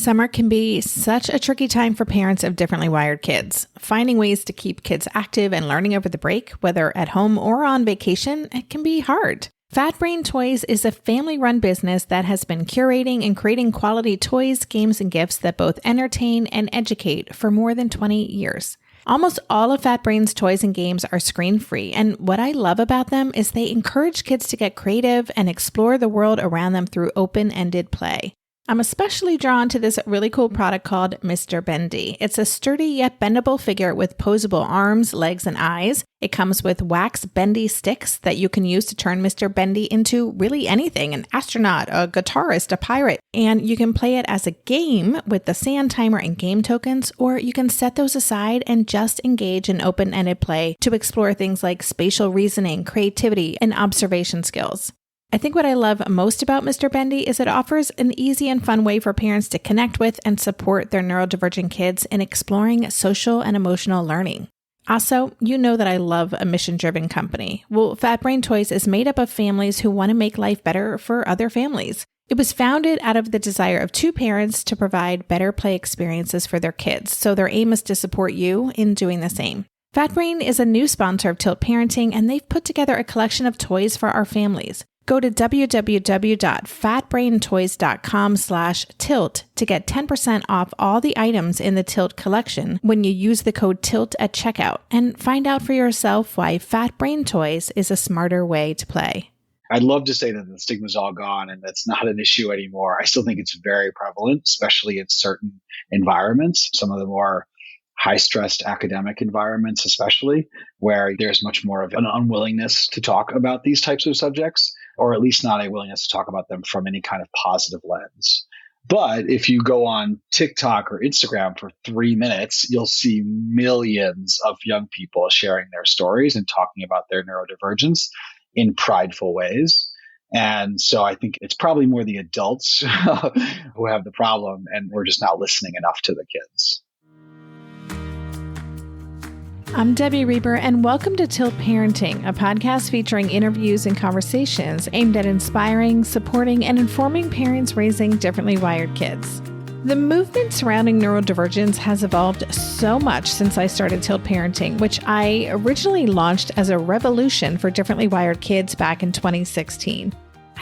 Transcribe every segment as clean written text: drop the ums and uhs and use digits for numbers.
Summer can be such a tricky time for parents of differently wired kids. Finding ways to keep kids active and learning over the break, whether at home or on vacation, it can be hard. Fat Brain Toys is a family-run business that has been curating and creating quality toys, games, and gifts that both entertain and educate for more than 20 years. Almost all of Fat Brain's toys and games are screen-free, and what I love about them is they encourage kids to get creative and explore the world around them through open-ended play. I'm especially drawn to this really cool product called Mr. Bendy. It's a sturdy yet bendable figure with posable arms, legs, and eyes. It comes with wax bendy sticks that you can use to turn Mr. Bendy into really anything, an astronaut, a guitarist, a pirate. And you can play it as a game with the sand timer and game tokens, or you can set those aside and just engage in open-ended play to explore things like spatial reasoning, creativity, and observation skills. I think what I love most about Mr. Bendy is it offers an easy and fun way for parents to connect with and support their neurodivergent kids in exploring social and emotional learning. Also, you know that I love a mission-driven company. Well, Fat Brain Toys is made up of families who want to make life better for other families. It was founded out of the desire of two parents to provide better play experiences for their kids, so their aim is to support you in doing the same. Fat Brain is a new sponsor of Tilt Parenting, and they've put together a collection of toys for our families. Go to www.fatbraintoys.com/tilt to get 10% off all the items in the Tilt collection when you use the code TILT at checkout, and find out for yourself why Fat Brain Toys is a smarter way to play. I'd love to say that the stigma's all gone and that's not an issue anymore. I still think it's very prevalent, especially in certain environments, some of the more high-stressed academic environments especially, where there's much more of an unwillingness to talk about these types of subjects, or at least not a willingness to talk about them from any kind of positive lens. But if you go on TikTok or Instagram for 3 minutes, you'll see millions of young people sharing their stories and talking about their neurodivergence in prideful ways. And so I think it's probably more the adults who have the problem, and we're just not listening enough to the kids. I'm Debbie Reber, and welcome to Tilt Parenting, a podcast featuring interviews and conversations aimed at inspiring, supporting, and informing parents raising differently wired kids. The movement surrounding neurodivergence has evolved so much since I started Tilt Parenting, which I originally launched as a revolution for differently wired kids back in 2016.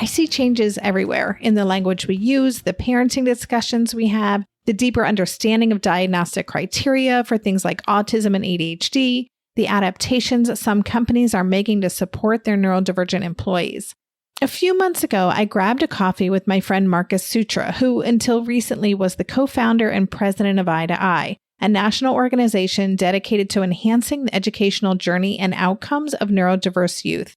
I see changes everywhere in the language we use, the parenting discussions we have, the deeper understanding of diagnostic criteria for things like autism and ADHD, the adaptations some companies are making to support their neurodivergent employees. A few months ago, I grabbed a coffee with my friend Marcus Soutra, who until recently was the co-founder and president of Eye, a national organization dedicated to enhancing the educational journey and outcomes of neurodiverse youth.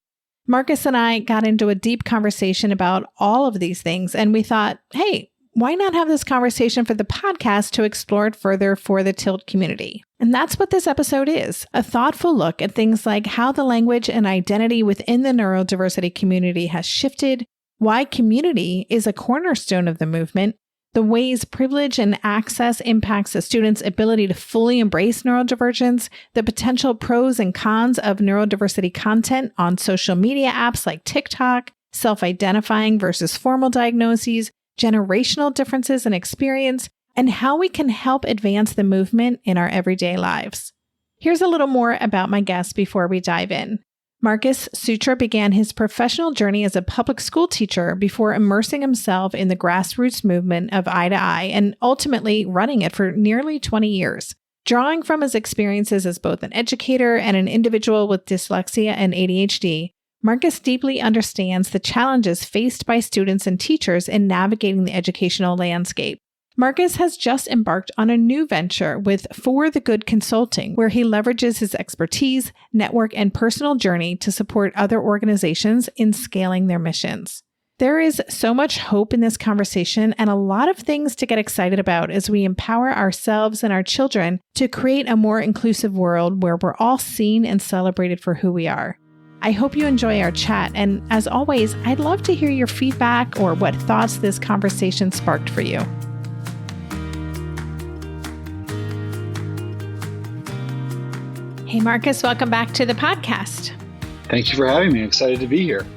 Marcus and I got into a deep conversation about all of these things, and we thought, hey, why not have this conversation for the podcast to explore it further for the Tilt community? And that's what this episode is, a thoughtful look at things like how the language and identity within the neurodiversity community has shifted, why community is a cornerstone of the movement, the ways privilege and access impacts a student's ability to fully embrace neurodivergence, the potential pros and cons of neurodiversity content on social media apps like TikTok, self-identifying versus formal diagnoses, generational differences in experience, and how we can help advance the movement in our everyday lives. Here's a little more about my guest before we dive in. Marcus Soutra began his professional journey as a public school teacher before immersing himself in the grassroots movement of Eye and ultimately running it for nearly 20 years. Drawing from his experiences as both an educator and an individual with dyslexia and ADHD, Marcus deeply understands the challenges faced by students and teachers in navigating the educational landscape. Marcus has just embarked on a new venture with For the Good Consulting, where he leverages his expertise, network, and personal journey to support other organizations in scaling their missions. There is so much hope in this conversation and a lot of things to get excited about as we empower ourselves and our children to create a more inclusive world where we're all seen and celebrated for who we are. I hope you enjoy our chat, and as always, I'd love to hear your feedback or what thoughts this conversation sparked for you. Hey, Marcus, welcome back to the podcast. Thank you for having me. I'm excited to be here.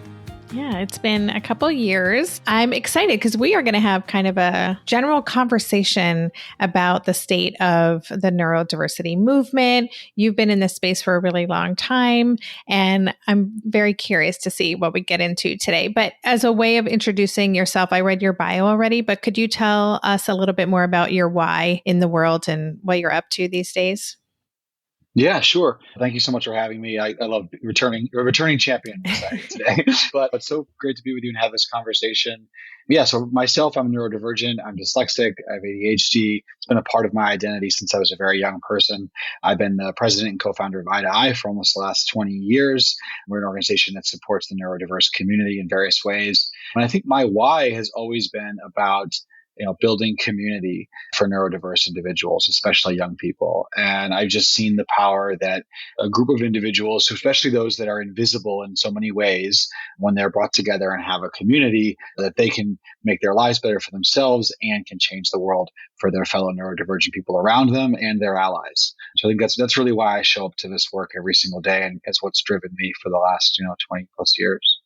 Yeah, it's been a couple years. I'm excited because we are going to have kind of a general conversation about the state of the neurodiversity movement. You've been in this space for a really long time, and I'm very curious to see what we get into today. But as a way of introducing yourself, I read your bio already, but could you tell us a little bit more about your why in the world and what you're up to these days? Yeah, sure. Thank you so much for having me. I love returning champion. I'm excited today, but it's so great to be with you and have this conversation. Yeah. So myself, I'm neurodivergent. I'm dyslexic. I have ADHD. It's been a part of my identity since I was a very young person. I've been the president and co-founder of Eye for almost the last 20 years. We're an organization that supports the neurodiverse community in various ways. And I think my why has always been about building community for neurodiverse individuals, especially young people. And I've just seen the power that a group of individuals, especially those that are invisible in so many ways, when they're brought together and have a community, that they can make their lives better for themselves and can change the world for their fellow neurodivergent people around them and their allies. So I think that's really why I show up to this work every single day, and it's what's driven me for the last 20 plus years.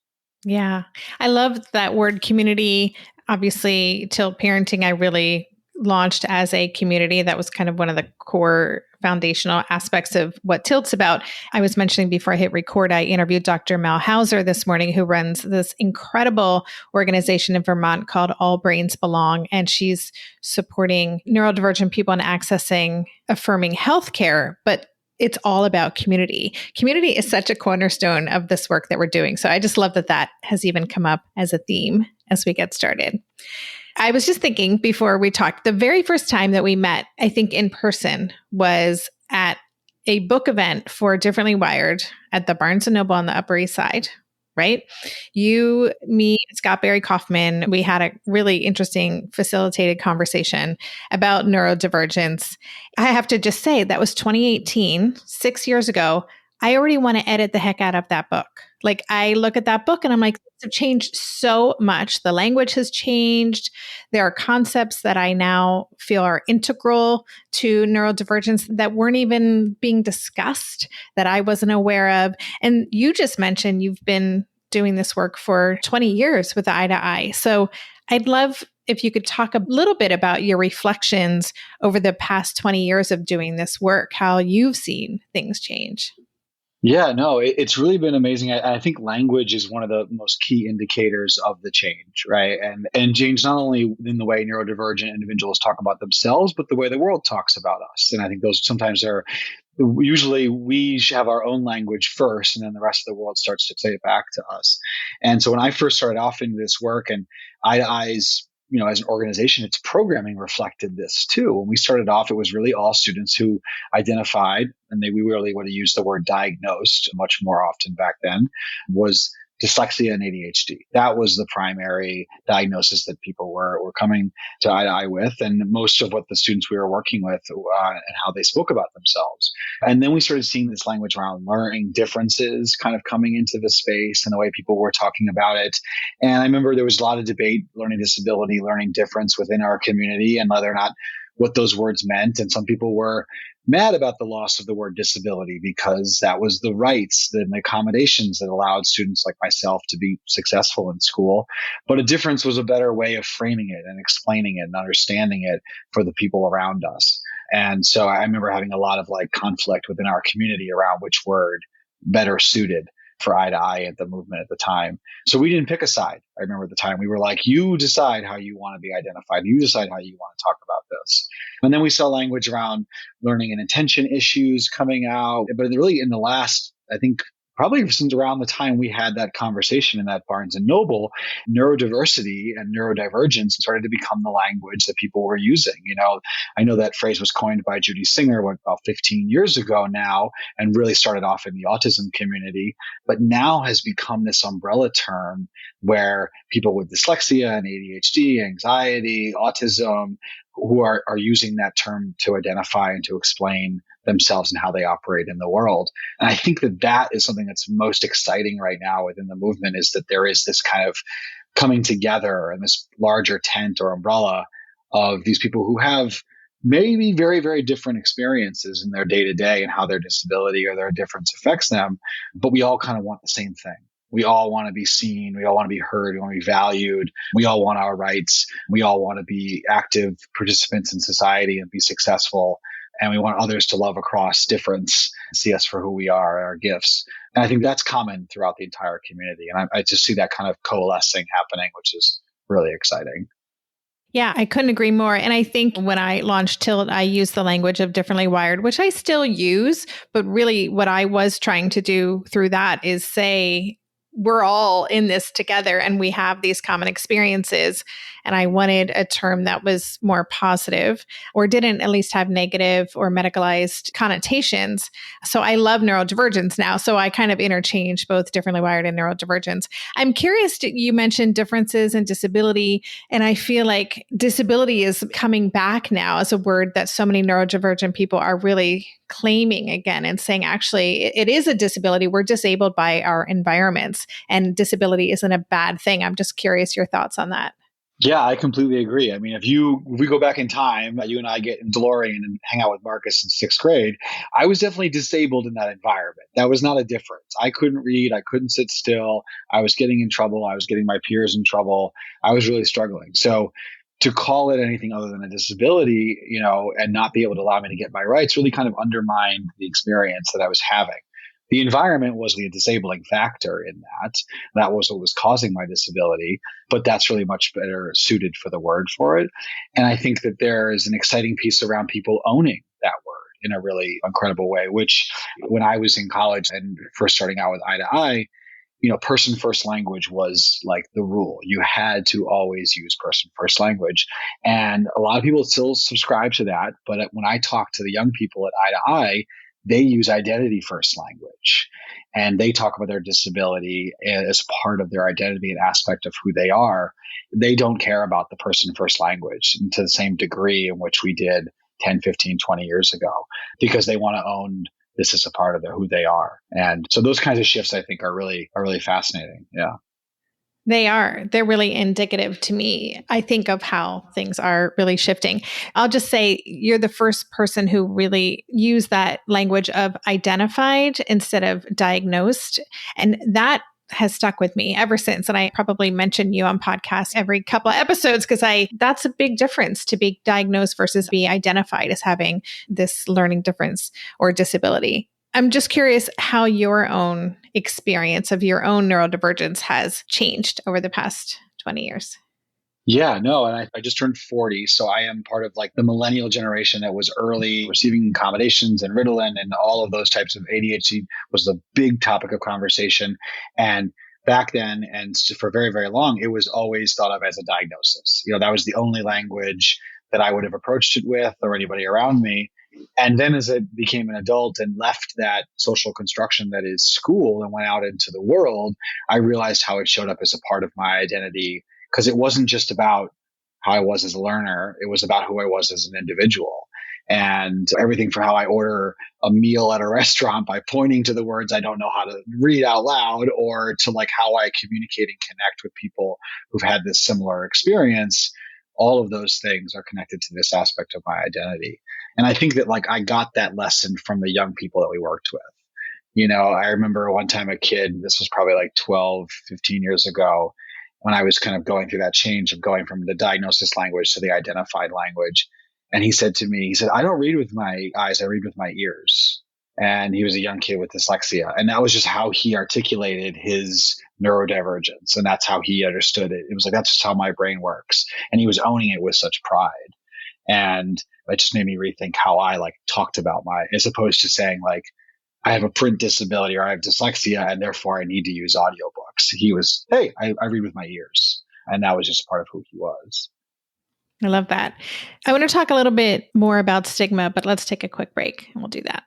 Yeah. I love that word community. Obviously, Tilt Parenting, I really launched as a community. That was kind of one of the core foundational aspects of what Tilt's about. I was mentioning before I hit record, I interviewed Dr. Mal Hauser this morning, who runs this incredible organization in Vermont called All Brains Belong. And she's supporting neurodivergent people in accessing affirming healthcare. But it's all about community. Community is such a cornerstone of this work that we're doing. So I just love that that has even come up as a theme as we get started. I was just thinking before we talked, the very first time that we met, I think in person, was at a book event for Differently Wired at the Barnes & Noble on the Upper East Side, right? You, me, Scott Barry Kaufman, we had a really interesting facilitated conversation about neurodivergence. I have to just say that was 2018, 6 years ago. I already want to edit the heck out of that book. Like I look at that book and I'm like, it's changed so much. The language has changed. There are concepts that I now feel are integral to neurodivergence that weren't even being discussed, that I wasn't aware of. And you just mentioned you've been doing this work for 20 years with Eye to Eye. So I'd love if you could talk a little bit about your reflections over the past 20 years of doing this work, how you've seen things change. Yeah, no, it's really been amazing. I think language is one of the most key indicators of the change, right? And change not only in the way neurodivergent individuals talk about themselves, but the way the world talks about us. And I think those sometimes are usually we have our own language first, and then the rest of the world starts to say it back to us. And so when I first started off in this work, and Eye to Eye's as an organization, its programming reflected this too. When we started off, it was really all students who identified, and we really would have used the word diagnosed much more often back then, was dyslexia and ADHD. That was the primary diagnosis that people were coming to Eye with, and most of what the students we were working with and how they spoke about themselves. And then we started seeing this language around learning differences kind of coming into the space and the way people were talking about it. And I remember there was a lot of debate, learning disability, learning difference within our community, and whether or not what those words meant. And some people were mad about the loss of the word disability because that was the rights and the accommodations that allowed students like myself to be successful in school. But a difference was a better way of framing it and explaining it and understanding it for the people around us. And so I remember having a lot of conflict within our community around which word better suited for Eye to Eye at the movement at the time. So we didn't pick a side. I remember at the time we were like, you decide how you want to be identified. You decide how you want to talk about this. And then we saw language around learning and attention issues coming out. But really in the last, I think, probably since around the time we had that conversation in that Barnes and Noble, neurodiversity and neurodivergence started to become the language that people were using. I know that phrase was coined by Judy Singer about 15 years ago now, and really started off in the autism community, but now has become this umbrella term where people with dyslexia and ADHD, anxiety, autism, who are using that term to identify and to explain themselves and how they operate in the world. And I think that is something that's most exciting right now within the movement, is that there is this kind of coming together and this larger tent or umbrella of these people who have maybe very, very different experiences in their day to day and how their disability or their difference affects them. But we all kind of want the same thing. We all want to be seen. We all want to be heard. We want to be valued. We all want our rights. We all want to be active participants in society and be successful. And we want others to love across difference, see us for who we are, our gifts. And I think that's common throughout the entire community. And I just see that kind of coalescing happening, which is really exciting. Yeah, I couldn't agree more. And I think when I launched Tilt, I used the language of differently wired, which I still use. But really, what I was trying to do through that is say, we're all in this together and we have these common experiences. And I wanted a term that was more positive or didn't at least have negative or medicalized connotations. So I love neurodivergence now. So I kind of interchange both differently wired and neurodivergence. I'm curious, you mentioned differences and disability. And I feel like disability is coming back now as a word that so many neurodivergent people are really claiming again and saying, actually, it is a disability. We're disabled by our environments and disability isn't a bad thing. I'm just curious your thoughts on that. Yeah, I completely agree. I mean, if we go back in time, you and I get in DeLorean and hang out with Marcus in sixth grade, I was definitely disabled in that environment. That was not a difference. I couldn't read. I couldn't sit still. I was getting in trouble. I was getting my peers in trouble. I was really struggling. So to call it anything other than a disability, and not be able to allow me to get my rights really kind of undermined the experience that I was having. The environment was the disabling factor in that. That was what was causing my disability, but that's really much better suited for the word for it. And I think that there is an exciting piece around people owning that word in a really incredible way, which when I was in college and first starting out with Eye to Eye, person first language was like the rule. You had to always use person first language. And a lot of people still subscribe to that. But when I talk to the young people at Eye to Eye, they use identity first language and they talk about their disability as part of their identity and aspect of who they are. They don't care about the person first language to the same degree in which we did 10, 15, 20 years ago, because they want to own this as a part of who they are. And so those kinds of shifts, I think, are really fascinating. Yeah. They are. They're really indicative to me. I think of how things are really shifting. I'll just say you're the first person who really used that language of identified instead of diagnosed. And that has stuck with me ever since. And I probably mention you on podcasts every couple of episodes because that's a big difference to be diagnosed versus be identified as having this learning difference or disability. I'm just curious how your own experience of your own neurodivergence has changed over the past 20 years. Yeah, no. And I just turned 40. So I am part of like the millennial generation that was early receiving accommodations and Ritalin and all of those types of ADHD was the big topic of conversation. And back then, and for very, very long, it was always thought of as a diagnosis. That was the only language that I would have approached it with or anybody around me. And then as I became an adult and left that social construction that is school and went out into the world, I realized how it showed up as a part of my identity, because it wasn't just about how I was as a learner. It was about who I was as an individual. And everything from how I order a meal at a restaurant by pointing to the words I don't know how to read out loud, or to like how I communicate and connect with people who've had this similar experience. All of those things are connected to this aspect of my identity. And I think that like I got that lesson from the young people that we worked with. I remember one time a kid, this was probably like 12, 15 years ago, when I was kind of going through that change of going from the diagnosis language to the identified language. And he said to me, I don't read with my eyes, I read with my ears. And he was a young kid with dyslexia. And that was just how he articulated his neurodivergence. And that's how he understood it. It was like, that's just how my brain works. And he was owning it with such pride. And it just made me rethink how I like talked about as opposed to saying like, I have a print disability or I have dyslexia and therefore I need to use audiobooks. He was, hey, I read with my ears. And that was just part of who he was. I love that. I want to talk a little bit more about stigma, but let's take a quick break and we'll do that.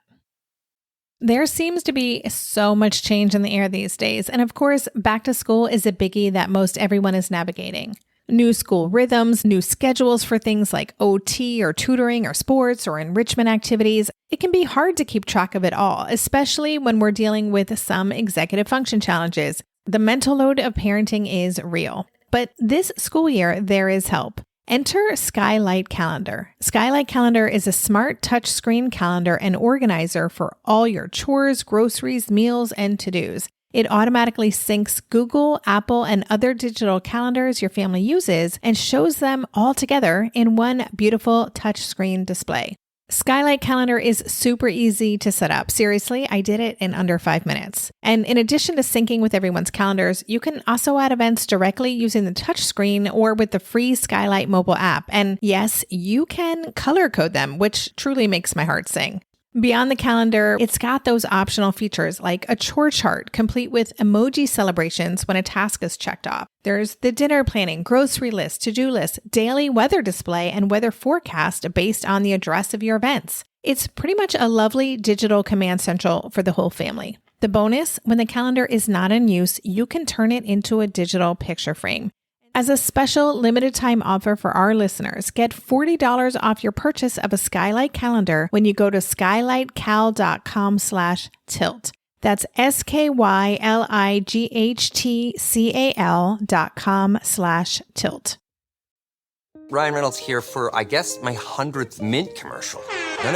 There seems to be so much change in the air these days. And of course, back to school is a biggie that most everyone is navigating. New school rhythms, new schedules for things like OT or tutoring or sports or enrichment activities. It can be hard to keep track of it all, especially when we're dealing with some executive function challenges. The mental load of parenting is real. But this school year, there is help. Enter Skylight Calendar. Skylight Calendar is a smart touchscreen calendar and organizer for all your chores, groceries, meals, and to-dos. It automatically syncs Google, Apple, and other digital calendars your family uses and shows them all together in one beautiful touchscreen display. Skylight Calendar is super easy to set up. Seriously, I did it in under 5 minutes. And in addition to syncing with everyone's calendars, you can also add events directly using the touchscreen or with the free Skylight mobile app. And yes, you can color code them, which truly makes my heart sing. Beyond the calendar, it's got those optional features like a chore chart complete with emoji celebrations when a task is checked off. There's the dinner planning, grocery list, to-do list, daily weather display, and weather forecast based on the address of your events. It's pretty much a lovely digital command central for the whole family. The bonus, when the calendar is not in use, you can turn it into a digital picture frame. As a special limited time offer for our listeners, get $40 off your purchase of a Skylight calendar when you go to skylightcal.com/tilt. That's SKYLIGHTCAL.com/tilt. Ryan Reynolds here for, I guess, my 100th Mint commercial. No,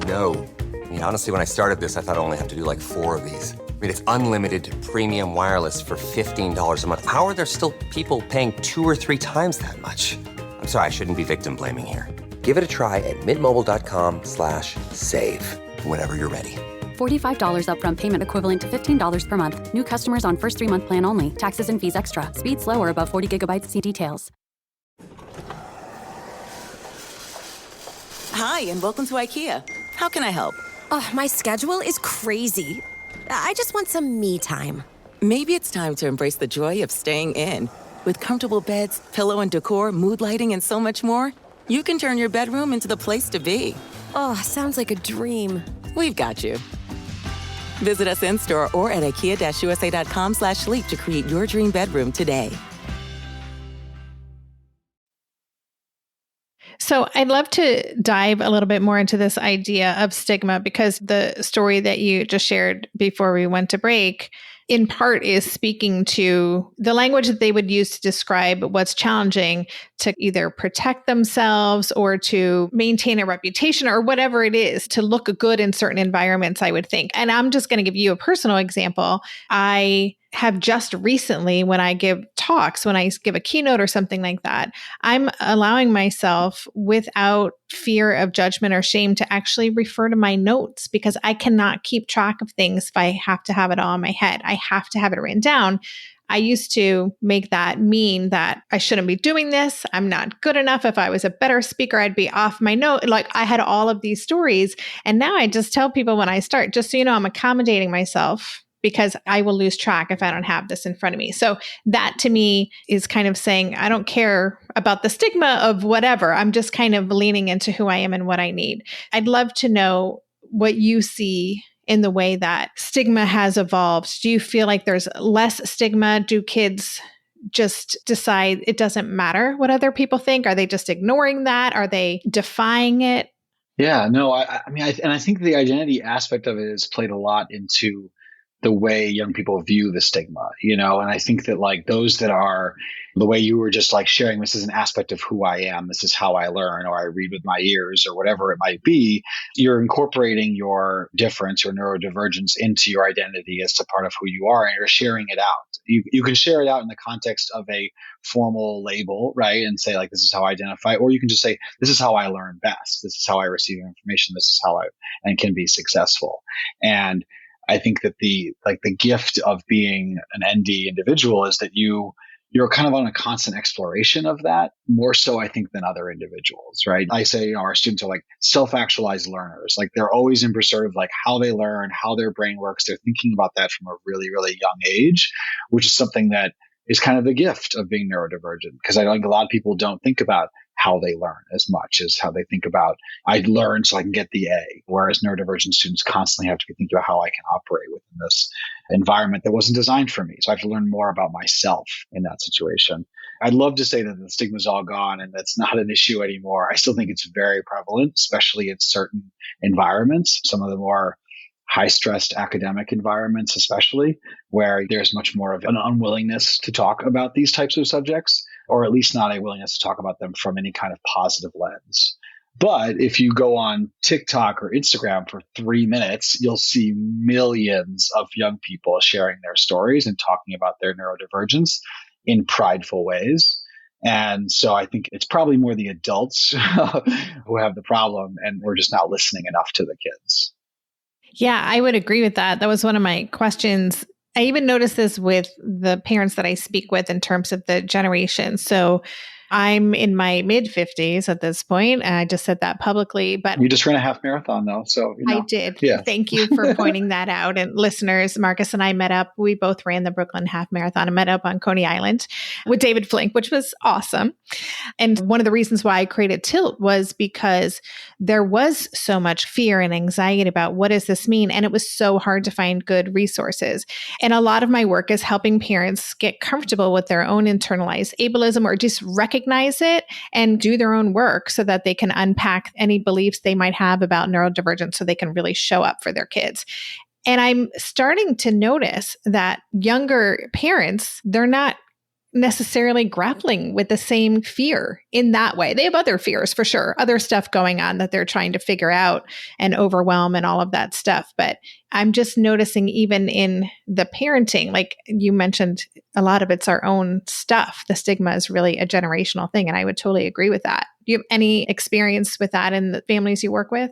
don't. I mean, honestly, when I started this, I thought I only have to do like 4 of these. I mean, it's unlimited premium wireless for $15 a month. How are there still people paying 2 or 3 times that much? I'm sorry, I shouldn't be victim blaming here. Give it a try at mintmobile.com/save. Whenever you're ready. $45 upfront payment equivalent to $15 per month. New customers on first 3-month plan only. Taxes and fees extra. Speed slower above 40 gigabytes. See details. Hi, and welcome to IKEA. How can I help? Oh, my schedule is crazy. I just want some me time. Maybe it's time to embrace the joy of staying in. With comfortable beds, pillow and decor, mood lighting, and so much more, you can turn your bedroom into the place to be. Oh, sounds like a dream. We've got you. Visit us in-store or at ikea-usa.com/sleep to create your dream bedroom today. So I'd love to dive a little bit more into this idea of stigma, because the story that you just shared before we went to break, in part, is speaking to the language that they would use to describe what's challenging to either protect themselves or to maintain a reputation or whatever it is, to look good in certain environments, I would think. And I'm just going to give you a personal example. I have just recently, when I give talks, when I give a keynote or something like that, I'm allowing myself, without fear of judgment or shame, to actually refer to my notes, because I cannot keep track of things if I have to have it all in my head. I have to have it written down. I used to make that mean that I shouldn't be doing this. I'm not good enough. If I was a better speaker, I'd be off my note. Like, I had all of these stories. And now I just tell people when I start, just so you know, I'm accommodating myself, because I will lose track if I don't have this in front of me. So that, to me, is kind of saying, I don't care about the stigma of whatever. I'm just kind of leaning into who I am and what I need. I'd love to know what you see in the way that stigma has evolved. Do you feel like there's less stigma? Do kids just decide it doesn't matter what other people think? Are they just ignoring that? Are they defying it? Yeah, no, I mean, I think the identity aspect of it has played a lot into the way young people view the stigma, and I think that, like, those that are the way you were just like sharing, this is an aspect of who I am, this is how I learn, or I read with my ears, or whatever it might be, you're incorporating your difference or neurodivergence into your identity as a part of who you are, and you're sharing it out. You can share it out in the context of a formal label, right? And say, like, this is how I identify, or you can just say, this is how I learn best. This is how I receive information. This is how and can be successful. And I think that the gift of being an ND individual is that you're kind of on a constant exploration of that, more so, I think, than other individuals, right? I say, our students are like self-actualized learners. Like, they're always in pursuit of like how they learn, how their brain works. They're thinking about that from a really, really young age, which is something that is kind of the gift of being neurodivergent, because I think a lot of people don't think about how they learn as much as how they think about, I learn so I can get the A. Whereas neurodivergent students constantly have to be thinking about how I can operate within this environment that wasn't designed for me. So I have to learn more about myself in that situation. I'd love to say that the stigma's all gone and that's not an issue anymore. I still think it's very prevalent, especially in certain environments, some of the more high-stressed academic environments, especially, where there's much more of an unwillingness to talk about these types of subjects, or at least not a willingness to talk about them from any kind of positive lens. But if you go on TikTok or Instagram for 3 minutes, you'll see millions of young people sharing their stories and talking about their neurodivergence in prideful ways. And so I think it's probably more the adults who have the problem, and we're just not listening enough to the kids. Yeah, I would agree with that. That was one of my questions. I even noticed this with the parents that I speak with in terms of the generation. So I'm in my mid 50s at this point, and I just said that publicly, but You just ran a half marathon though. So, I did. yeah. Thank you for pointing that out. And listeners, Marcus and I met up. We both ran the Brooklyn Half Marathon and met up on Coney Island with David Flink, which was awesome. And one of the reasons why I created Tilt was because there was so much fear and anxiety about what does this mean? And it was so hard to find good resources. And a lot of my work is helping parents get comfortable with their own internalized ableism or just recognize it and do their own work so that they can unpack any beliefs they might have about neurodivergence so they can really show up for their kids. And I'm starting to notice that younger parents, they're not necessarily grappling with the same fear in that way. They have other fears for sure, other stuff going on that they're trying to figure out and overwhelm and all of that stuff. But I'm just noticing even in the parenting, like you mentioned, a lot of it's our own stuff. The stigma is really a generational thing. And I would totally agree with that. Do you have any experience with that in the families you work with?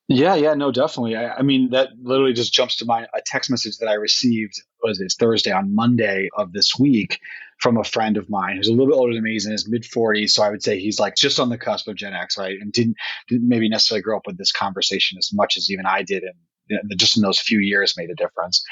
Yeah, no, definitely. I mean, that literally just jumps to mind. A text message that I received it's Thursday, on Monday of this week, from a friend of mine who's a little bit older than me. He's in his mid 40s. So I would say he's like just on the cusp of Gen X, right? And didn't maybe necessarily grow up with this conversation as much as even I did. And just in those few years made a difference.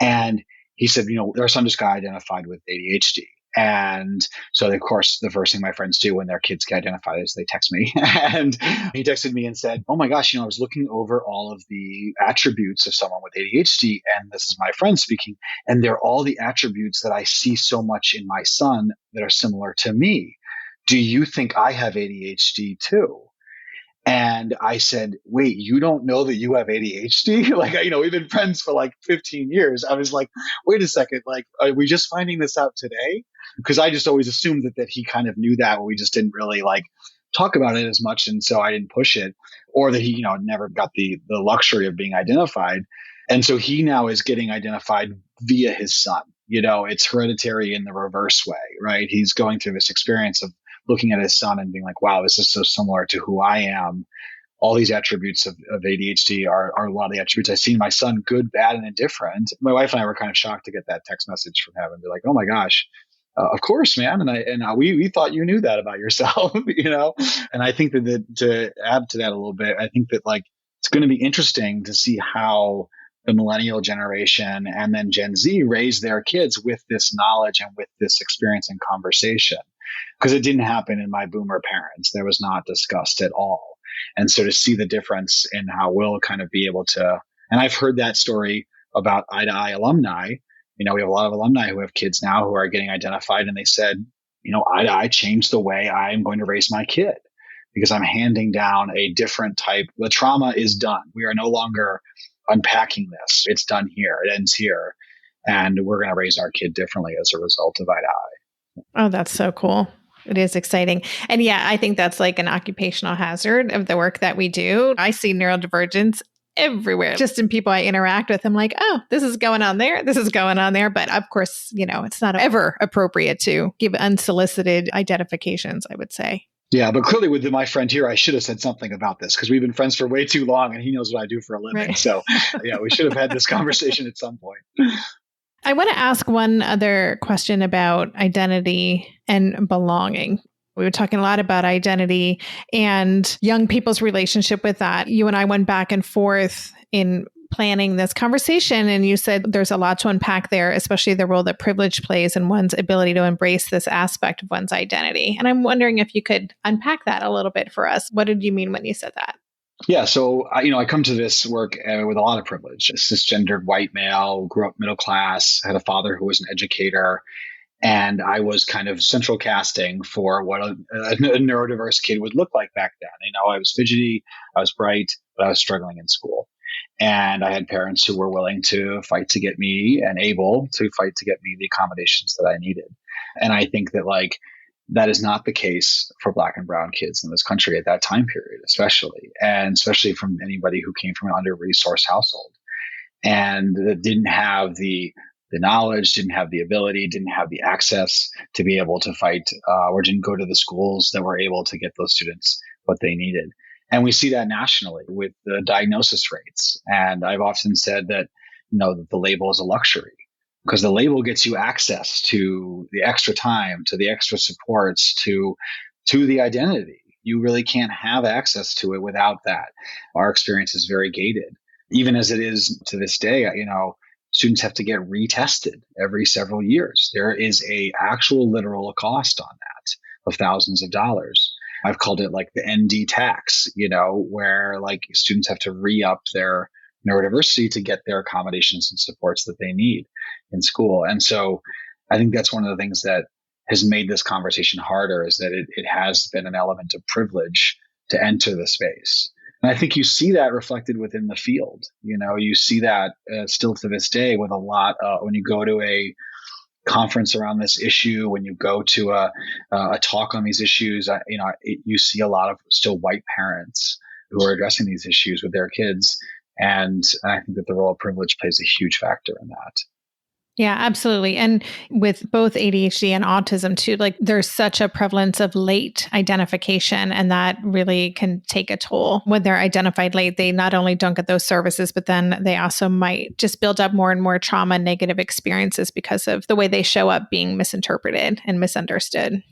And he said, their son just got identified with ADHD. And so, of course, the first thing my friends do when their kids get identified is they text me. And he texted me and said, oh my gosh, I was looking over all of the attributes of someone with ADHD. And this is my friend speaking. And they're all the attributes that I see so much in my son that are similar to me. Do you think I have ADHD too? And I said, wait, you don't know that you have ADHD? Like, we've been friends for like 15 years. I was like, wait a second, like, are we just finding this out today? Because I just always assumed that he kind of knew that, but we just didn't really like talk about it as much. And so I didn't push it, or that he, never got the luxury of being identified. And so he now is getting identified via his son. It's hereditary in the reverse way, right? He's going through this experience of looking at his son and being like, wow, this is so similar to who I am. All these attributes of ADHD are a lot of the attributes I see in my son, good, bad, and indifferent. My wife and I were kind of shocked to get that text message from him and be like, oh my gosh, of course, man. And we thought you knew that about yourself, And I think that to add to that a little bit, I think that like it's going to be interesting to see how the millennial generation and then Gen Z raise their kids with this knowledge and with this experience and conversation. Because it didn't happen in my boomer parents. There was not discussed at all. And so to see the difference in how we'll kind of be able to, and I've heard that story about Eye to Eye alumni. We have a lot of alumni who have kids now who are getting identified, and they said, Eye to Eye changed the way I'm going to raise my kid because I'm handing down a different type. The trauma is done. We are no longer unpacking this. It's done here. It ends here. And we're going to raise our kid differently as a result of Eye to Eye. Oh, that's so cool. It is exciting. And yeah, I think that's like an occupational hazard of the work that we do. I see neurodivergence everywhere, just in people I interact with. I'm like, oh, this is going on there. This is going on there. But of course, it's not ever appropriate to give unsolicited identifications, I would say. Yeah, but clearly with my friend here, I should have said something about this because we've been friends for way too long and he knows what I do for a living. Right. So yeah, we should have had this conversation at some point. I want to ask one other question about identity and belonging. We were talking a lot about identity and young people's relationship with that. You and I went back and forth in planning this conversation, and you said there's a lot to unpack there, especially the role that privilege plays in one's ability to embrace this aspect of one's identity. And I'm wondering if you could unpack that a little bit for us. What did you mean when you said that? Yeah. So, I come to this work with a lot of privilege. A cisgendered white male, grew up middle class, had a father who was an educator. And I was kind of central casting for what a neurodiverse kid would look like back then. I was fidgety, I was bright, but I was struggling in school. And I had parents who were willing to fight to get me and able to fight to get me the accommodations that I needed. And I think that That is not the case for Black and brown kids in this country at that time period, especially from anybody who came from an under-resourced household and that didn't have the knowledge, didn't have the ability, didn't have the access to be able to fight, or didn't go to the schools that were able to get those students what they needed. And we see that nationally with the diagnosis rates. And I've often said that, the label is a luxury, because the label gets you access to the extra time, to the extra supports, to the identity. You really can't have access to it without that. Our experience is very gated. Even as it is to this day, students have to get retested every several years. There is a actual literal cost on that of thousands of dollars. I've called it like the ND tax, where like students have to re-up their neurodiversity to get their accommodations and supports that they need in school. And so I think that's one of the things that has made this conversation harder, is that it has been an element of privilege to enter the space. And I think you see that reflected within the field. You see that still to this day with a lot when you go to a conference around this issue, when you go to a talk on these issues, you see a lot of still white parents who are addressing these issues with their kids. And I think that the role of privilege plays a huge factor in that. Yeah, absolutely. And with both ADHD and autism too, like there's such a prevalence of late identification, and that really can take a toll. When they're identified late, they not only don't get those services, but then they also might just build up more and more trauma and negative experiences because of the way they show up being misinterpreted and misunderstood.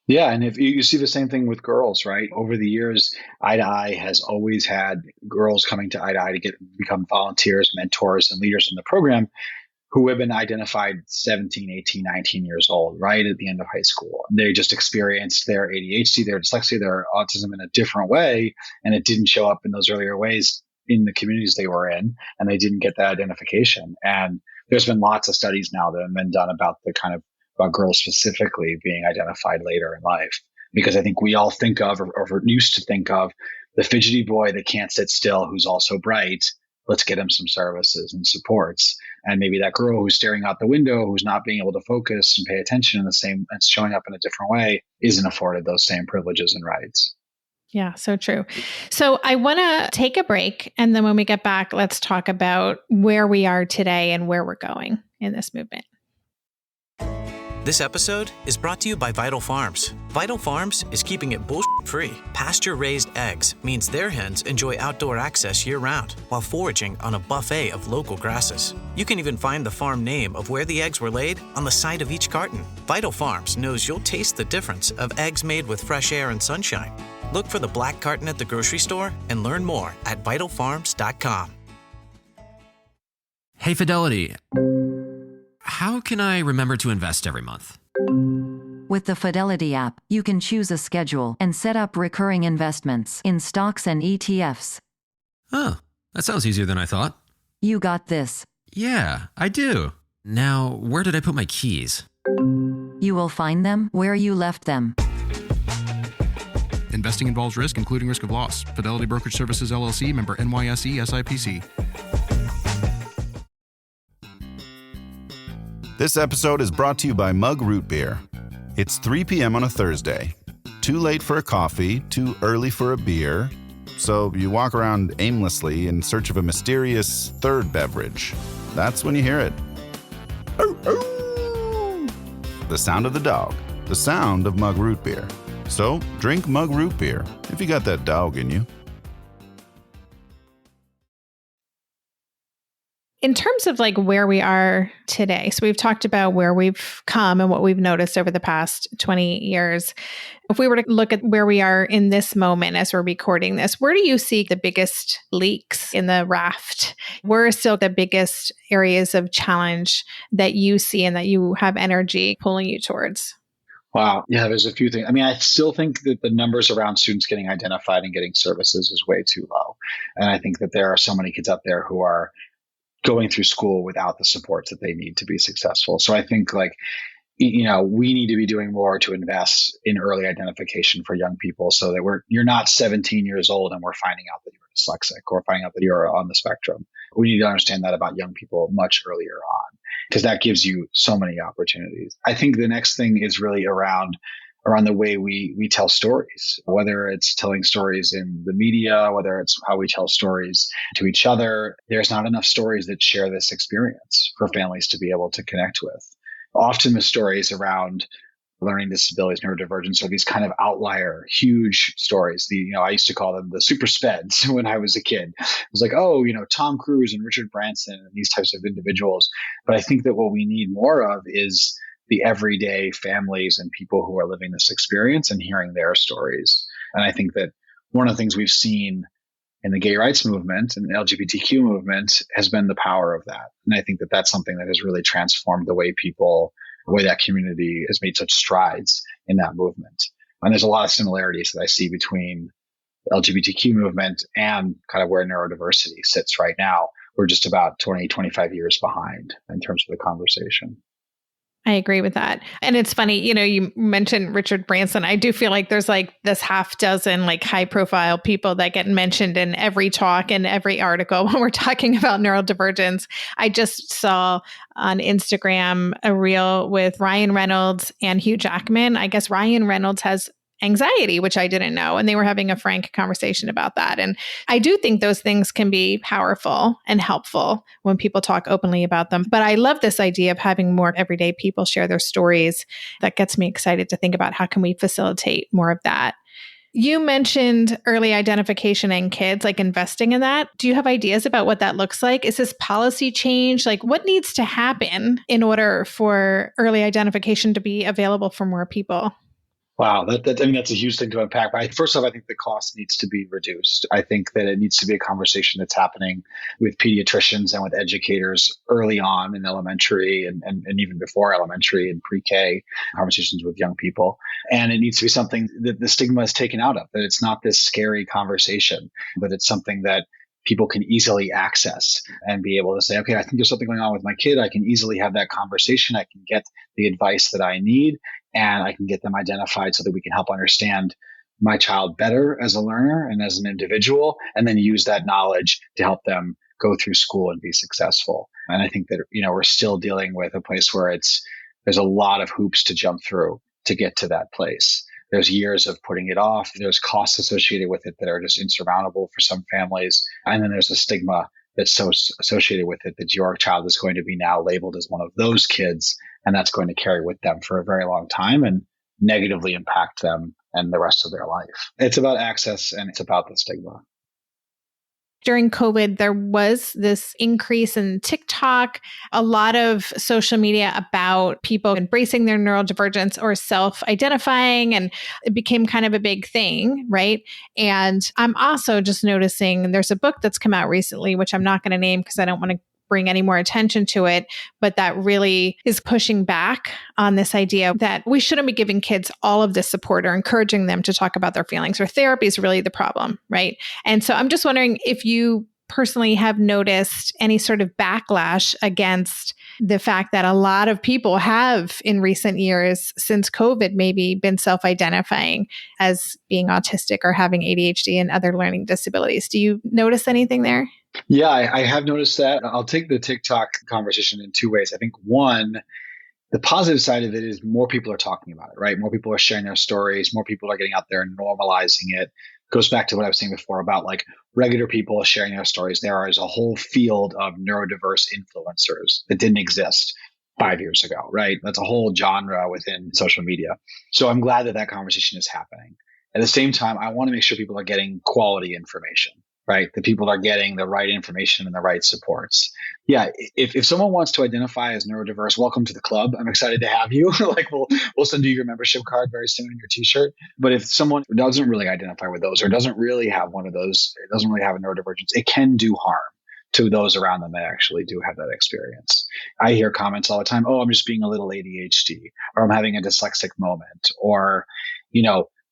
Yeah. And if you see the same thing with girls, right? Over the years, Eye to Eye has always had girls coming to Eye to Eye to become volunteers, mentors, and leaders in the program who have been identified 17, 18, 19 years old, right at the end of high school. They just experienced their ADHD, their dyslexia, their autism in a different way, and it didn't show up in those earlier ways in the communities they were in, and they didn't get that identification. And there's been lots of studies now that have been done about about girls specifically being identified later in life, because I think we all think of, or used to think of, the fidgety boy that can't sit still, who's also bright. Let's get him some services and supports. And maybe that girl who's staring out the window, who's not being able to focus and pay attention in the same, and showing up in a different way, isn't afforded those same privileges and rights. Yeah, so true. So I want to take a break. And then when we get back, let's talk about where we are today and where we're going in this movement. This episode is brought to you by Vital Farms. Vital Farms is keeping it bullshit-free. Pasture-raised eggs means their hens enjoy outdoor access year-round while foraging on a buffet of local grasses. You can even find the farm name of where the eggs were laid on the side of each carton. Vital Farms knows you'll taste the difference of eggs made with fresh air and sunshine. Look for the black carton at the grocery store and learn more at vitalfarms.com. Hey, Fidelity. How can I remember to invest every month? With the Fidelity app, you can choose a schedule and set up recurring investments in stocks and ETFs. Oh, that sounds easier than I thought. You got this. Yeah, I do. Now, where did I put my keys? You will find them where you left them. Investing involves risk, including risk of loss. Fidelity Brokerage Services, LLC, member NYSE, SIPC. This episode is brought to you by Mug Root Beer. It's 3 p.m. on a Thursday. Too late for a coffee, too early for a beer. So you walk around aimlessly in search of a mysterious third beverage. That's when you hear it. Ooh, ooh. The sound of the dog. The sound of Mug Root Beer. So drink Mug Root Beer if you got that dog in you. In terms of like where we are today, so we've talked about where we've come and what we've noticed over the past 20 years. If we were to look at where we are in this moment as we're recording this, where do you see the biggest leaks in the raft? Where are still the biggest areas of challenge that you see and that you have energy pulling you towards? Wow. Yeah, there's a few things. I mean, I still think that the numbers around students getting identified and getting services is way too low. And I think that there are so many kids out there who are going through school without the supports that they need to be successful. So I think we need to be doing more to invest in early identification for young people so that you're not 17 years old and we're finding out that you're dyslexic or finding out that you're on the spectrum. We need to understand that about young people much earlier on, because that gives you so many opportunities. I think the next thing is really around around the way we tell stories, whether it's telling stories in the media, whether it's how we tell stories to each other. There's not enough stories that share this experience for families to be able to connect with. Often the stories around learning disabilities, neurodivergence are these kind of outlier, huge stories. I used to call them the super speds when I was a kid. It was like, Tom Cruise and Richard Branson and these types of individuals. But I think that what we need more of is the everyday families and people who are living this experience and hearing their stories. And I think that one of the things we've seen in the gay rights movement and the LGBTQ movement has been the power of that. And I think that that's something that has really transformed the way that community has made such strides in that movement. And there's a lot of similarities that I see between the LGBTQ movement and kind of where neurodiversity sits right now. We're just about 20, 25 years behind in terms of the conversation. I agree with that. And it's funny, you mentioned Richard Branson. I do feel like there's like this half dozen like high profile people that get mentioned in every talk and every article when we're talking about neurodivergence. I just saw on Instagram a reel with Ryan Reynolds and Hugh Jackman. I guess Ryan Reynolds has anxiety, which I didn't know. And they were having a frank conversation about that. And I do think those things can be powerful and helpful when people talk openly about them. But I love this idea of having more everyday people share their stories. That gets me excited to think about how can we facilitate more of that. You mentioned early identification in kids, like investing in that. Do you have ideas about what that looks like? Is this policy change? Like what needs to happen in order for early identification to be available for more people? Wow, that's a huge thing to unpack. But first off, I think the cost needs to be reduced. I think that it needs to be a conversation that's happening with pediatricians and with educators early on in elementary and even before elementary and pre-K, conversations with young people. And it needs to be something that the stigma is taken out of, that it's not this scary conversation, but it's something that people can easily access and be able to say, okay, I think there's something going on with my kid. I can easily have that conversation. I can get the advice that I need, and I can get them identified so that we can help understand my child better as a learner and as an individual, and then use that knowledge to help them go through school and be successful. And I think that, we're still dealing with a place where there's a lot of hoops to jump through to get to that place. There's years of putting it off. There's costs associated with it that are just insurmountable for some families. And then there's a stigma that's so associated with it that your child is going to be now labeled as one of those kids. And that's going to carry with them for a very long time and negatively impact them and the rest of their life. It's about access and it's about the stigma. During COVID, there was this increase in TikTok, a lot of social media about people embracing their neurodivergence or self-identifying, and it became kind of a big thing, right? And I'm also just noticing there's a book that's come out recently, which I'm not going to name because I don't want to bring any more attention to it, but that really is pushing back on this idea that we shouldn't be giving kids all of this support or encouraging them to talk about their feelings, or therapy is really the problem, right? And so I'm just wondering if you personally have noticed any sort of backlash against the fact that a lot of people have in recent years since COVID maybe been self-identifying as being autistic or having ADHD and other learning disabilities. Do you notice anything there? Yeah, I have noticed that. I'll take the TikTok conversation in two ways. I think one, the positive side of it is more people are talking about it, right? More people are sharing their stories. More people are getting out there and normalizing it. Goes back to what I was saying before about like regular people sharing their stories. There is a whole field of neurodiverse influencers that didn't exist 5 years ago, right? That's a whole genre within social media. So I'm glad that conversation is happening. At the same time, I want to make sure people are getting quality information, right? That people are getting the right information and the right supports. Yeah, if someone wants to identify as neurodiverse, welcome to the club. I'm excited to have you. Like we'll send you your membership card very soon in your t-shirt. But if someone doesn't really identify with those or doesn't really have one of those, it doesn't really have a neurodivergence, it can do harm to those around them that actually do have that experience. I hear comments all the time, oh, I'm just being a little ADHD, or I'm having a dyslexic moment, or,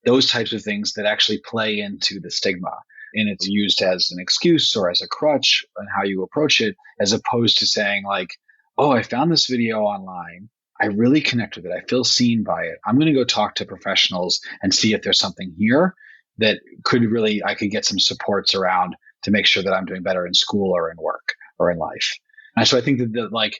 those types of things that actually play into the stigma. And it's used as an excuse or as a crutch on how you approach it, as opposed to saying like, oh, I found this video online. I really connect with it. I feel seen by it. I'm going to go talk to professionals and see if there's something here that I could get some supports around to make sure that I'm doing better in school or in work or in life. And so I think that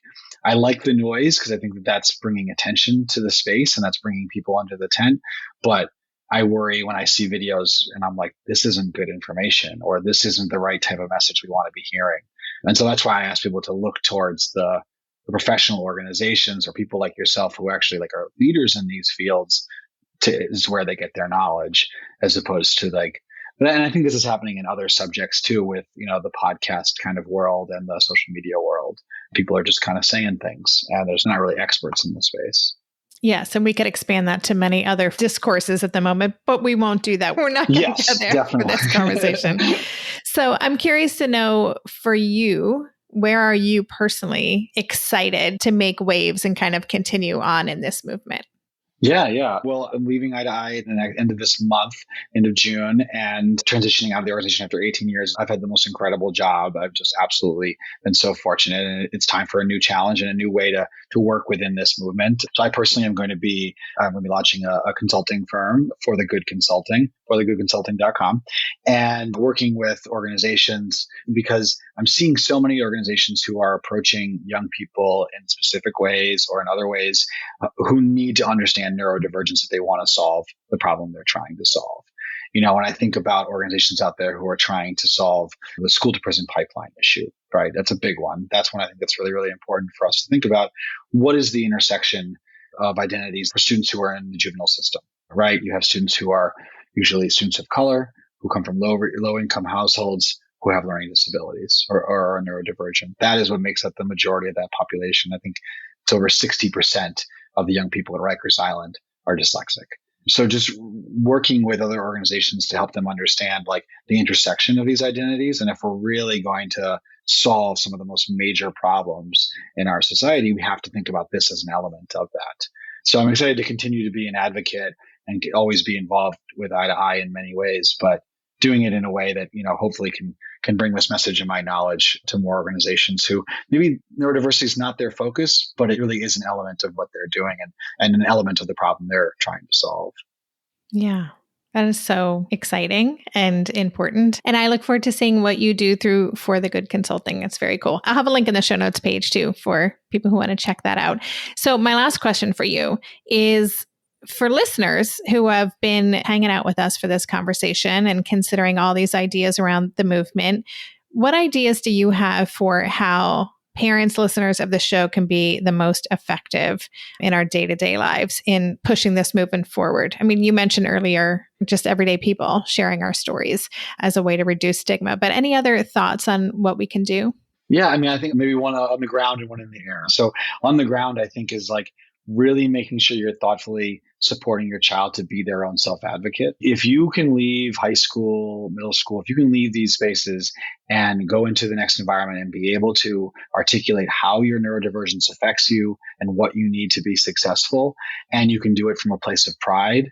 I like the noise because I think that that's bringing attention to the space and that's bringing people under the tent. But I worry when I see videos and I'm like, this isn't good information, or this isn't the right type of message we want to be hearing. And so that's why I ask people to look towards the professional organizations or people like yourself who actually are leaders in these fields is where they get their knowledge, as opposed to and I think this is happening in other subjects too, with, the podcast kind of world and the social media world. People are just kind of saying things and there's not really experts in the space. Yes, and we could expand that to many other discourses at the moment, but we won't do that. We're not going to get there for this conversation. So I'm curious to know, for you, where are you personally excited to make waves and kind of continue on in this movement? Yeah. Well, I'm leaving Eye to Eye at the end of this month, end of June, and transitioning out of the organization after 18 years. I've had the most incredible job. I've just absolutely been so fortunate. And it's time for a new challenge and a new way to work within this movement. So I personally am going to be launching a consulting firm, For the Good Consulting, forthegoodconsulting.com, and working with organizations, because I'm seeing so many organizations who are approaching young people in specific ways or in other ways who need to understand neurodivergence if they want to solve the problem they're trying to solve. When I think about organizations out there who are trying to solve the school to prison pipeline issue, right? That's a big one. That's one I think that's really, really important for us to think about. What is the intersection of identities for students who are in the juvenile system, right? You have students who are usually students of color, who come from low income households, who have learning disabilities or are neurodivergent. That is what makes up the majority of that population. I think it's over 60% of the young people at Rikers Island are dyslexic. So just working with other organizations to help them understand the intersection of these identities. And if we're really going to solve some of the most major problems in our society, we have to think about this as an element of that. So I'm excited to continue to be an advocate and always be involved with Eye to Eye in many ways, but doing it in a way that, hopefully can bring this message and my knowledge to more organizations who maybe neurodiversity is not their focus, but it really is an element of what they're doing and an element of the problem they're trying to solve. Yeah, that is so exciting and important. And I look forward to seeing what you do through For the Good Consulting. It's very cool. I'll have a link in the show notes page too for people who want to check that out. So my last question for you is, for listeners who have been hanging out with us for this conversation and considering all these ideas around the movement, what ideas do you have for how parents, listeners of the show can be the most effective in our day-to-day lives in pushing this movement forward? I mean, you mentioned earlier just everyday people sharing our stories as a way to reduce stigma, but any other thoughts on what we can do? Yeah, I think maybe one on the ground and one in the air. So on the ground, I think is really making sure you're thoughtfully supporting your child to be their own self-advocate. If you can leave high school, middle school, if you can leave these spaces and go into the next environment and be able to articulate how your neurodivergence affects you and what you need to be successful, and you can do it from a place of pride,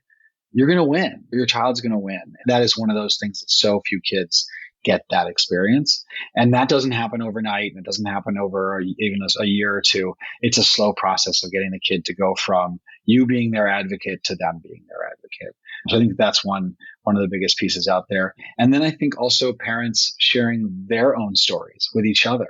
you're going to win. Your child's going to win. And that is one of those things that so few kids get that experience. And that doesn't happen overnight. And it doesn't happen over even a year or two. It's a slow process of getting the kid to go from you being their advocate to them being their advocate. So I think that's one of the biggest pieces out there. And then I think also parents sharing their own stories with each other.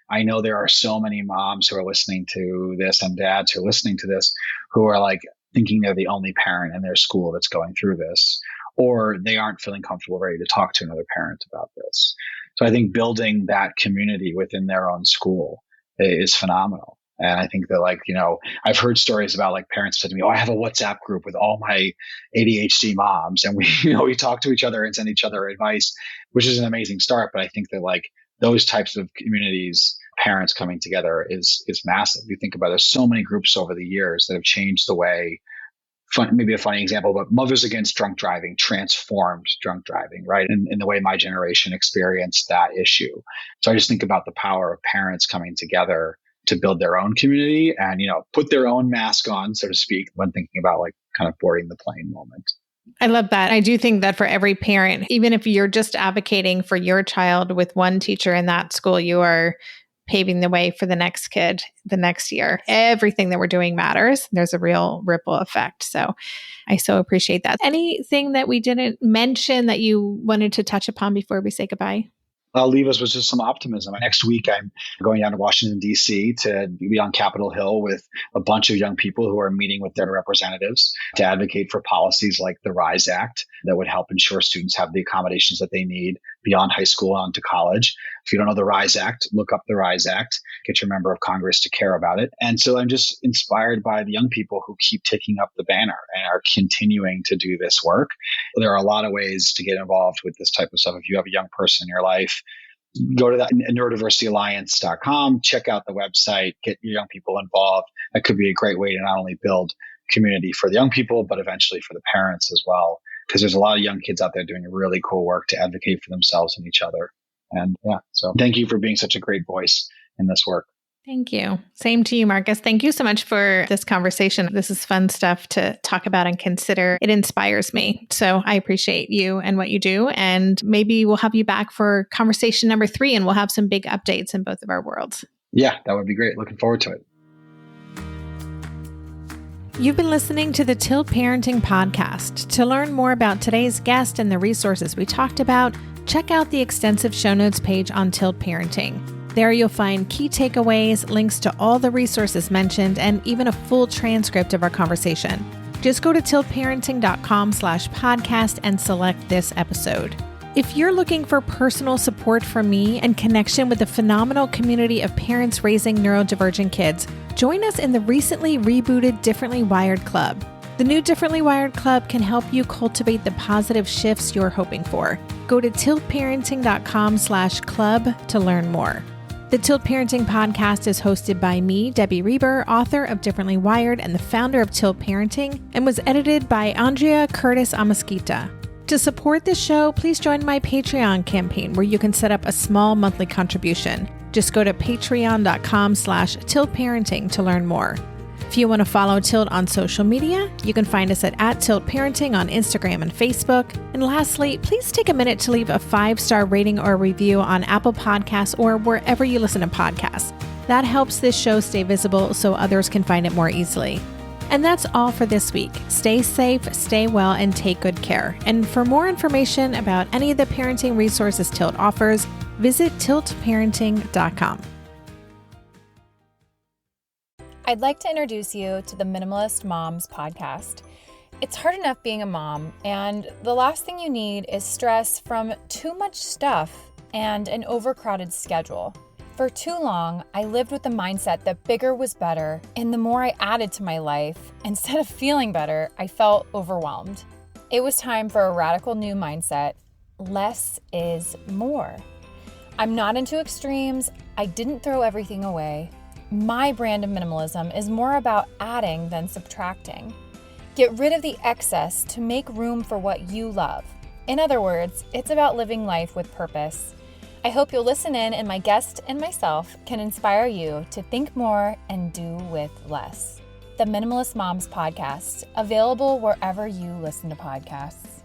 I know there are so many moms who are listening to this and dads who are listening to this who are thinking they're the only parent in their school that's going through this, or they aren't feeling comfortable, ready to talk to another parent about this. So I think building that community within their own school is phenomenal. And I think that I've heard stories about parents said to me, I have a WhatsApp group with all my ADHD moms. And we talk to each other and send each other advice, which is an amazing start. But I think that those types of communities, parents coming together is massive. You think about it, there's so many groups over the years that have changed the way, maybe a funny example, but Mothers Against Drunk Driving transformed drunk driving, right? In the way my generation experienced that issue. So I just think about the power of parents coming together to build their own community and, put their own mask on, so to speak, when thinking about kind of boarding the plane moment. I love that. I do think that for every parent, even if you're just advocating for your child with one teacher in that school, you are paving the way for the next kid the next year. Everything that we're doing matters. There's a real ripple effect. So I so appreciate that. Anything that we didn't mention that you wanted to touch upon before we say goodbye? I'll leave us with just some optimism. Next week, I'm going down to Washington, D.C. to be on Capitol Hill with a bunch of young people who are meeting with their representatives to advocate for policies like the RISE Act that would help ensure students have the accommodations that they need beyond high school on to college. If you don't know the RISE Act, look up the RISE Act, get your member of Congress to care about it. And so I'm just inspired by the young people who keep taking up the banner and are continuing to do this work. There are a lot of ways to get involved with this type of stuff. If you have a young person in your life, go to that neurodiversityalliance.com, check out the website, get your young people involved. That could be a great way to not only build community for the young people, but eventually for the parents as well. Because there's a lot of young kids out there doing really cool work to advocate for themselves and each other. And so thank you for being such a great voice in this work. Thank you. Same to you, Marcus. Thank you so much for this conversation. This is fun stuff to talk about and consider. It inspires me. So I appreciate you and what you do. And maybe we'll have you back for conversation number 3, and we'll have some big updates in both of our worlds. Yeah, that would be great. Looking forward to it. You've been listening to the Tilt Parenting Podcast. To learn more about today's guest and the resources we talked about, check out the extensive show notes page on Tilt Parenting. There you'll find key takeaways, links to all the resources mentioned, and even a full transcript of our conversation. Just go to tiltparenting.com/podcast and select this episode. If you're looking for personal support from me and connection with the phenomenal community of parents raising neurodivergent kids, join us in the recently rebooted Differently Wired Club. The new Differently Wired Club can help you cultivate the positive shifts you're hoping for. Go to tiltparenting.com/club to learn more. The Tilt Parenting Podcast is hosted by me, Debbie Reber, author of Differently Wired and the founder of Tilt Parenting, and was edited by Andrea Curtis Amasquita. To support this show, please join my Patreon campaign where you can set up a small monthly contribution. Just go to patreon.com/tiltparenting to learn more. If you want to follow Tilt on social media, you can find us at @TiltParenting on Instagram and Facebook. And lastly, please take a minute to leave a 5-star rating or review on Apple Podcasts or wherever you listen to podcasts. That helps this show stay visible so others can find it more easily. And that's all for this week. Stay safe, stay well, and take good care. And for more information about any of the parenting resources Tilt offers, visit tiltparenting.com. I'd like to introduce you to the Minimalist Moms podcast. It's hard enough being a mom, and the last thing you need is stress from too much stuff and an overcrowded schedule. For too long, I lived with the mindset that bigger was better, and the more I added to my life, instead of feeling better, I felt overwhelmed. It was time for a radical new mindset. Less is more. I'm not into extremes. I didn't throw everything away. My brand of minimalism is more about adding than subtracting. Get rid of the excess to make room for what you love. In other words, it's about living life with purpose. I hope you'll listen in, and my guest and myself can inspire you to think more and do with less. The Minimalist Moms podcast, available wherever you listen to podcasts.